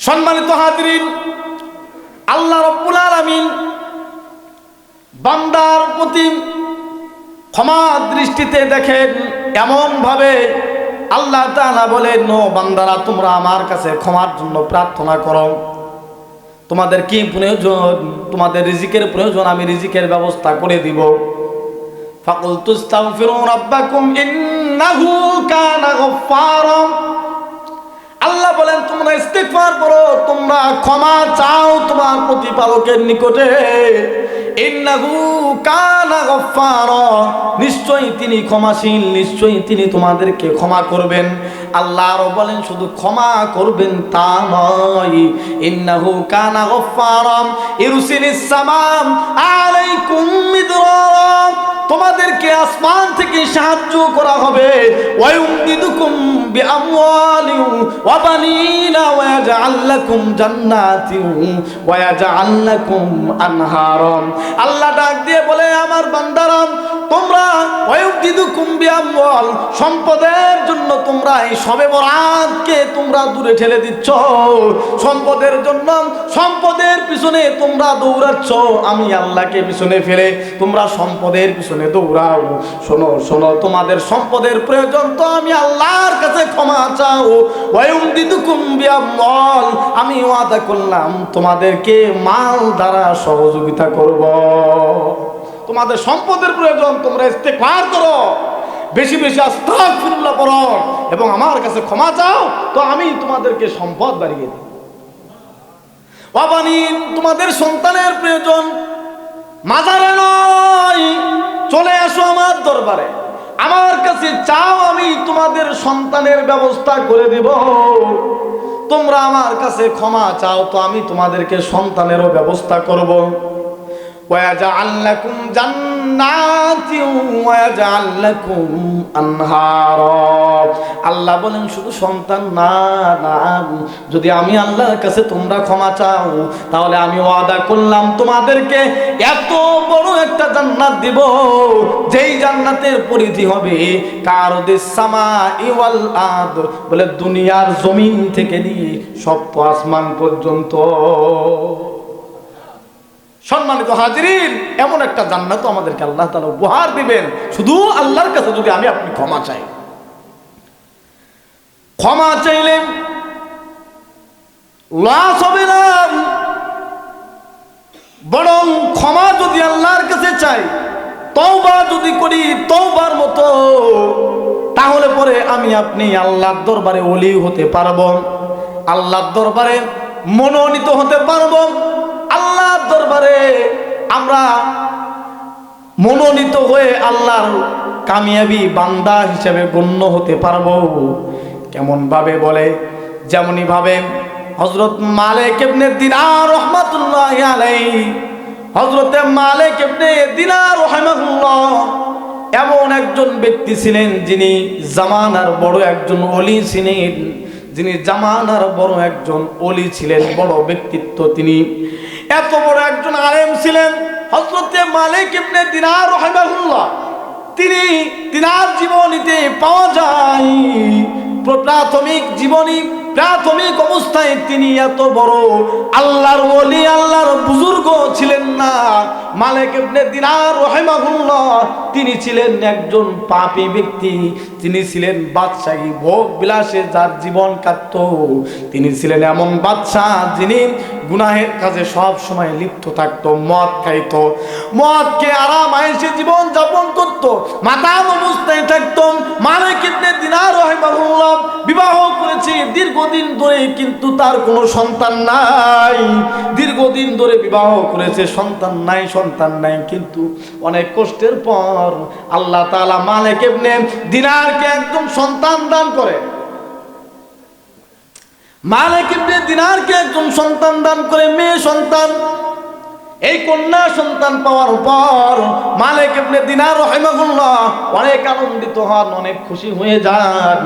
সম্মানিত হাজরিন, আল্লাহ রাব্বুল আলামিন বান্দার প্রতি ক্ষমা দৃষ্টিতে দেখেন। এমন ভাবে আল্লাহ তাআলা বলেন, ও বান্দারা, তোমরা আমার কাছে ক্ষমার জন্য প্রার্থনা করো। তোমাদের কি প্রয়োজন? তোমাদের রিজিকের প্রয়োজন, আমি রিজিকের ব্যবস্থা করে দিব। ফাকুলতু আস্তাগফিরু রাব্বাকুম ইন্নাহু কানা গফফারা। আল্লাহ বলেন, তোমরা ইস্তিগফার করো, তোমরা ক্ষমা চাও তোমার প্রতিপালকের নিকটে। ইন্নাহু কানা গফফারা, নিশ্চয়ই তিনি ক্ষমাশীল, নিশ্চয়ই তিনি তোমাদেরকে ক্ষমা করবেন। আল্লাহ আরো বলেন, শুধু ক্ষমা করবেন তা নয়, ইন্নাহু কানা গফফারা ইরসিলিস সামাম আলাইকুম মিদরারা, তোমাদেরকে আসমান থেকে সাহায্য করা হবে। ওয়ায়ুমদিদুকুম বিআমওয়ালিন ওয়া বানিনা ওয়া ইয়াজআল লাকুম জান্নাতিন ওয়া ইয়াজআল লাকুম আনহারা। আল্লাহ ডাক দিয়ে বলে, আমার বান্দারা, তোমরা ওয়ায়ুমদিদুকুম বিআমওয়াল, সম্পদের জন্য তোমরা এই শবে বরাতকে তোমরা দূরে ঠেলে দিচ্ছ। সম্পদের জন্য, সম্পদের পিছনে তোমরা দৌড়াচ্ছ, আমি আল্লাহকে পিছনে ফেলে তোমরা সম্পদের পিছনে দৌড়াও। শোনো শোনো, তোমাদের সম্পদের প্রয়োজন তো আমি আল্লাহর কাছে ক্ষমা চাও। ওয়ায়ুমদিদুকুম বিআমওয়াল, আমি ওয়াদা করলাম তোমাদেরকে মাল দ্বারা সহযোগিতা করব। তোমাদের সম্পদের প্রয়োজন, তোমরা ইস্তেগফার করো, বেশি বেশি আস্তাগফিরুল্লাহ পড়ো এবং আমার কাছে ক্ষমা চাও, তো আমি তোমাদেরকে সম্পদ বাড়িয়ে দিই। ওয়া বানিন, তোমাদের সন্তানের প্রয়োজন, মাজারে নয়, চলে আসো আমার দরবারে, আমার কাছে চাও, আমি তোমাদের সন্তানের ব্যবস্থা করে দিব। তোমরা আমার কাছে ক্ষমা চাও, তো আমি তোমাদেরকে সন্তানেরও ব্যবস্থা করব। ওয়াজআল লাকুম জান্নাতিন ওয়াজআল লাকুম আনহারা। আল্লাহ বলেন, শুধু সন্তান না, না, যদি আমি আল্লাহর কাছে তোমরা ক্ষমা চাও, তাহলে আমি ওয়াদা করলাম তোমাদেরকে এত বড় একটা জান্নাত দিব, যেই জান্নাতের পরিধি হবে কারদিস সামাই ওয়াল আরদ, বলে দুনিয়ার জমিন থেকে নিয়ে সপ্ত আসমান পর্যন্ত। সম্মানিত হাজিরিন, এমন একটা জান্নাত আমাদেরকে আল্লাহ তাআলা উপহার দিবেন, শুধু আল্লাহর কাছে যদি আমি আপনি ক্ষমা চাই। ক্ষমা চাইলে লস হবে না, বরং ক্ষমা যদি আল্লাহর কাছে চাই, তওবা যদি করি তওবার মতো, তাহলে পরে আমি আপনি আল্লাহর দরবারে ওলি হতে পারবো, আল্লাহর দরবারে মনোনীত হতে পারবো, আল্লাহর দরবারে আমরা মনোনীত হয়ে আল্লাহর কামিয়াবি বান্দা হিসেবে গণ্য হতে পারবো। কেমন ভাবে বলে, যেমনই ভাবে হযরত মালিক ইবনে দিনার রাহমাতুল্লাহি আলাইহি, হযরত মালিক ইবনে দিনার রাহিমাহুল্লাহ এমন একজন ব্যক্তি ছিলেন, যিনি জামানার বড় একজন ওলি ছিলেন, যিনি জামানার বড় একজন ওলি ছিলেন, বড় ব্যক্তিত্ব। তিনি এত বড় একজন আলেম ছিলেন হযরত মালিক ইবনে দিনার রাহিমাহুল্লাহ। তিনি তিনার জীবনীতে পাওয়া যায়, প্রাথমিক জীবনী, প্রাথমিক অবস্থায় তিনি এত বড় আল্লাহর ওলি, আল্লাহর বুজুর্গ ছিলেন না। মালিক ইবনে দিনার রাহিমাহুল্লাহ তিনি ছিলেন একজন পাপী ব্যক্তি, তিনি ছিলেন বাদশাহী ভোগ বিলাসে যার জীবন কাটত। তিনি ছিলেন এমন বাদশাহ যিনি গুনাহের কাজে সব সময় লিপ্ত থাকত, মদ খাইত, মদকে আরাম আয়েশে জীবন যাপন করত, মাতাল অবস্থায় থাকত। মালিক ইবনে দিনার রাহিমাহুল্লাহ বিবাহ করেছে দীর্ঘদিন ধরে, কিন্তু তার কোনো সন্তান নাই। দীর্ঘদিন ধরে বিবাহ করেছে, সন্তান নাই, সন্তান নাই, কিন্তু অনেক কষ্টের পর আল্লাহ তাআলা মালিক ইবনে দিনারকে একদম সন্তান দান করে। মালিক ইবনে দিনারকে একজন সন্তান দান করে, মেয়ে সন্তান। এই কন্যা সন্তান পাওয়ার পর মালিক ইবনে দিনার রাহিমাহুল্লাহ অনেক আনন্দিত হন, অনেক খুশি হয়ে যান।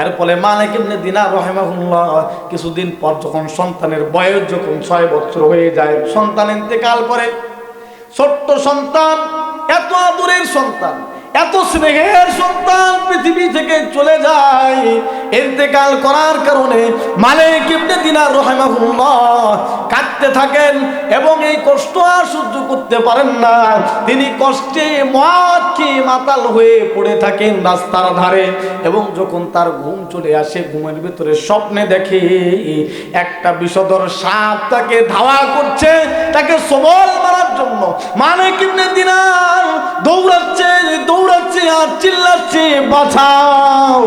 এর ফলে মালিক ইবনে দিনার রাহিমাহুল্লাহ কিছুদিন পর যখন সন্তানের বয়স যখন 6 বছর হয়ে যায়, সন্তান ইন্তেকাল করে। ছোট্ট সন্তান, এত আদরের সন্তান, এত স্নেহের সন্তান পৃথিবী থেকে চলে যায়। ইন্তেকাল করার কারণে মালিক ইবনে দিনার রাহিমাহুল্লাহ কাঁদতে থাকেন এবং এই কষ্ট আর সহ্য করতে পারেন না। তিনি কষ্টে মদ খেয়ে মাতাল হয়ে পড়ে থাকেন রাস্তার ধারে। এবং যখন তার ঘুম চলে আসে, ঘুমের ভিতরে স্বপ্নে দেখে একটা বিষধর সাপ তাকে ধাওয়া করছে, তাকে সবল মারার জন্য। মালিক ইবনে দিনার দৌড়াচ্ছে আর চিল্লাচ্ছে, বাঁচাও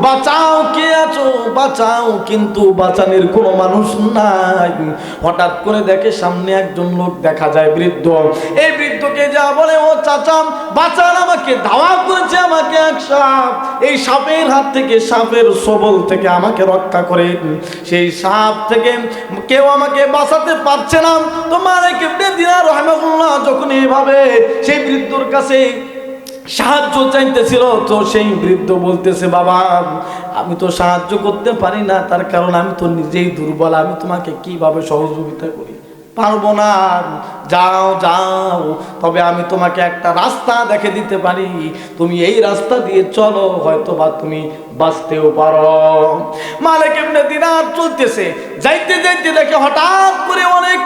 বাঁচাও, কে আছো বাঁচাও, কিন্তু বাঁচানোর কোনো মানুষ নাই। হঠাৎ করে দেখে সামনে একজন লোক দেখা যায়, বৃদ্ধ। এই বৃদ্ধকে যা বলে, ও চাচা বাঁচান, আমাকে ধাওয়া করেছে আমাকে এক সাপ, এই সাপের হাত থেকে, সাপের সবল থেকে আমাকে রক্ষা করে, সেই সাপ থেকে কেউ আমাকে বাঁচাতে পারছে না। তো মালিক ইবনে দিনার রাহিমাহুল্লাহ যখন এইভাবে সেই বৃদ্ধর কাছে সাহায্য চাইতেছিল, তো সেই বৃদ্ধ বলতেছে, বাবা আমি তো সাহায্য করতে পারি না, তার কারণ আমি তো নিজেই দুর্বল, আমি তোমাকে কিভাবে সহযোগিতা করি, পারবো না। যাও যাও, তবে আমি তোমাকে একটা রাস্তা দেখে দিতে পারি, তুমি এই রাস্তা দিয়ে চলো, হয়তো বা তুমি বাঁচতেও পারো। মালিক ইবনে দিনার চলতেছে, যাইতে যাইতে দেখে হঠাৎ করে অনেক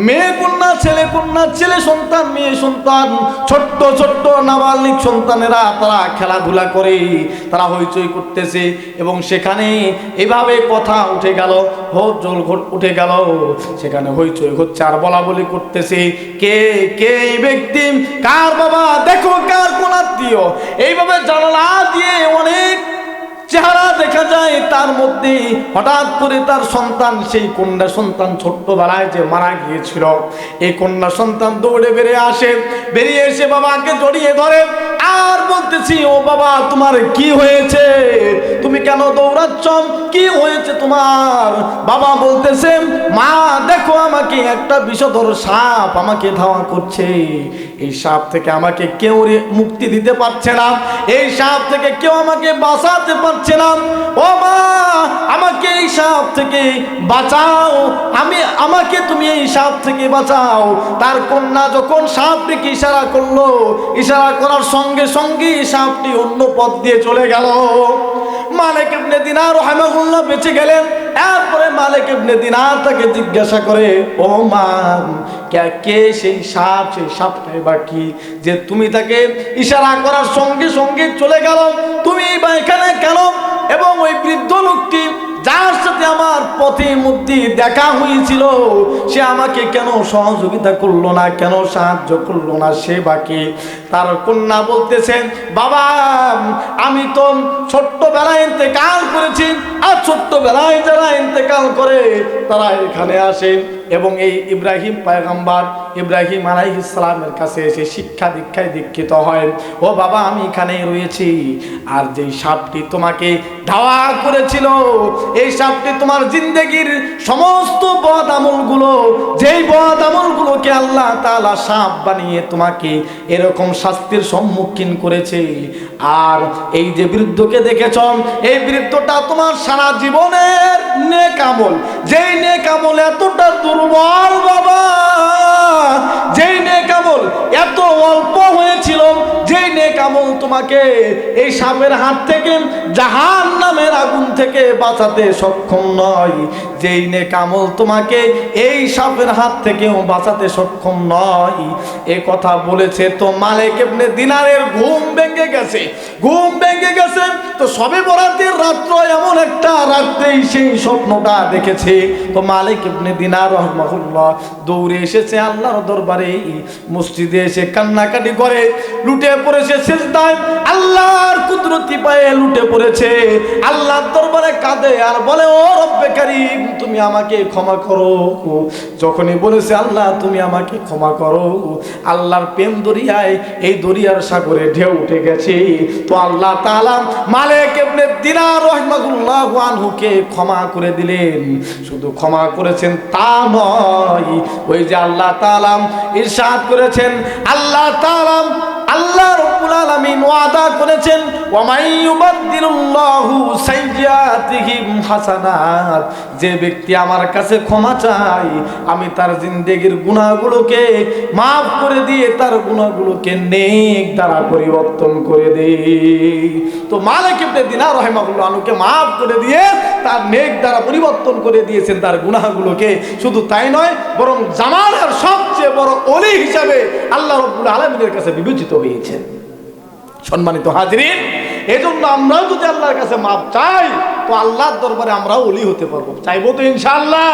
মেয়ে কন্যা, ছেলে কন্যা, ছেলে সন্তান, মেয়ে সন্তান, ছোট্ট ছোট্ট নাবালিক সন্তানেরা তারা খেলাধুলা করে, তারা হইচই করতেছে। এবং সেখানে এভাবে কথা উঠে গেল, হইচই উঠে গেল, সেখানে হইচই হচ্ছে আর বলা বলি করতেছে, কে কে এই ব্যক্তি, কার বাবা, দেখো কার কোন আত্মীয়। এইভাবে জানালা দিয়ে অনেক চেহারা দেখা যায়, তার মধ্যে হঠাৎ করে তার সন্তান, সেই কন্যা সন্তান ছোট্টবেলায় যে মারা গিয়েছিল, এই কন্যা সন্তান দৌড়ে বেরিয়ে এসে বাবাকে জড়িয়ে ধরে আর বলতেছি, ও বাবা তোমার কি হয়েছে, তুমি কেন দৌড়াচ্ছ, কি হয়েছে তোমার? বাবা বলতেছে, মা দেখো আমাকে একটা বিষধর সাপ আমাকে ধাওয়া করছে, এই সাপ থেকে আমাকে কেউ মুক্তি দিতে পারছে না, এই সাপ থেকে কেউ আমাকে বাঁচাতে পারছে না, ও মা আমাকে এই সাপ থেকে বাঁচাও, আমাকে তুমি এই সাপ থেকে বাঁচাও। তার কন্যা যখন সাপটিকে ইশারা করলো, ইশারা করার সঙ্গে সঙ্গে সাপটি অন্য পথ দিয়ে চলে গেল। মালিক ইবনে দিনার রাহিমাহুল্লাহ বেঁচে গেলেন। এরপরে মালিক ইবনে দিনার তাকে জিজ্ঞাসা করে, ও মা কে সেই সাপ, সেই সাপটাই বা কি, যে তুমি তাকে ইশারা করার সঙ্গে সঙ্গে চলে গেল, তুমি বা এখানে কেন? এবং ওই বৃদ্ধ লোকটি যার সাথে আমার পথে মধ্যে দেখা হয়েছিল, সে আমাকে কেন সহযোগিতা করলো না, কেন সাহায্য করলো না, সে বাকি? তার কন্যা বলতেছেন, বাবা আমি তো ছোট্টবেলায় ইন্তেকাল করেছি, আর ছোট্টবেলায় যারা ইন্তেকাল করে তারা এখানে আসে এবং এই ইব্রাহিম পয়গম্বর ইব্রাহিম আলাইহিস সালামের কাছে এসে শিক্ষা দীক্ষায় দীক্ষিত হয়। ও বাবা আমি এখানেই রয়েছি, আর যেই সাপটি তোমাকে ধাওয়া করেছিল, এই সাপটি তোমার জিন্দেগির সমস্ত বদ আমলগুলো, যেই বদ আমলগুলোকে আল্লাহ তাআলা সাপ বানিয়ে তোমাকে এরকম শাস্তির সম্মুখীন করেছে। আর এই যে বৃদ্ধকে দেখেছ, এই বৃদ্ধটা তোমার সারা জীবনের নেক আমল, যেই নেক আমল এতটা দুর্বল বাবা, যেই নেক আমল এত অল্প হয়েছিল, যেই নেক আমল তোমাকে এই সাপের হাত থেকে, জাহান্নামের আগুন থেকে বাঁচাতে সক্ষম নয়, যেই নেক আমল তোমাকে এই সাপের হাত থেকেও বাঁচাতে সক্ষম নয়, এ কথা বলেছে। তো মালিক ইবনে দিনারের ঘুম ভেঙে গেছে, ঘুম ভেঙে গেছে। তো সবে বরাতের রাত্র, এমন একটা রাত্রেই সেই স্বপ্নটা দেখেছে। তো মালিক ইবনে দিনার রাহিমাহুল্লাহ দৌড়ে এসেছে আল্লাহর দরবারে, মসজিদে এসে কান্নাকাটি করে লুটে পড়েছে সিজদায়, আল্লাহর কুদরতি পায়ে লুটে পড়েছে, আল্লাহর দরবারে কাঁদে আর বলে, ও রব্বে কারীম তুমি আমাকে ক্ষমা করো। যখনই বলেছে আল্লাহ তুমি আমাকে ক্ষমা করো, আল্লাহর প্রেম দরিয়ায়, এই দরিয়ার সাগরে ঢেউ উঠে গেছে। তো আল্লাহ তাআলা মালিক ইবনে দিনার রাহিমাহুল্লাহু আনহুকে ক্ষমা করে দিলেন। শুধু ক্ষমা করেছেন তা নয়, ওই যে আল্লাহ তাআলা ইরশাদ করেছেন, আল্লাহ তাআলা আল্লাহ রাব্বুল আলামিন ওয়াদা করেছেন, ওয়া মাইয়ুবাদদিলুল্লাহু সাইয়্যাতিহিম হাসানাত, যে ব্যক্তি আমার কাছে ক্ষমা চায় আমি তার জিন্দেগির গুনাহগুলোকে মাফ করে দিয়ে তার গুনাহগুলোকে নেক দ্বারা পরিবর্তন করে দেই। তো মালিক ইবনে দিনার রাহিমাহুল্লাহ আনহুকে মাফ করে দিয়ে তার নেক দ্বারা পরিবর্তন করে দিয়েছেন তার গুনাহগুলোকে। শুধু তাই নয়, বরং জামানার সবচেয়ে বড় ওলি হিসাবে আল্লাহ রাব্বুল আলামিনের কাছে বিবেচিত হয়েছেন। সম্মানিত হাজিরিন, এজন্য আমরাও যদি আল্লাহর কাছে মাপ চাই তো আল্লাহর দরবারে আমরাও ওলি হতে পারবো। চাইবো তো ইনশাআল্লাহ।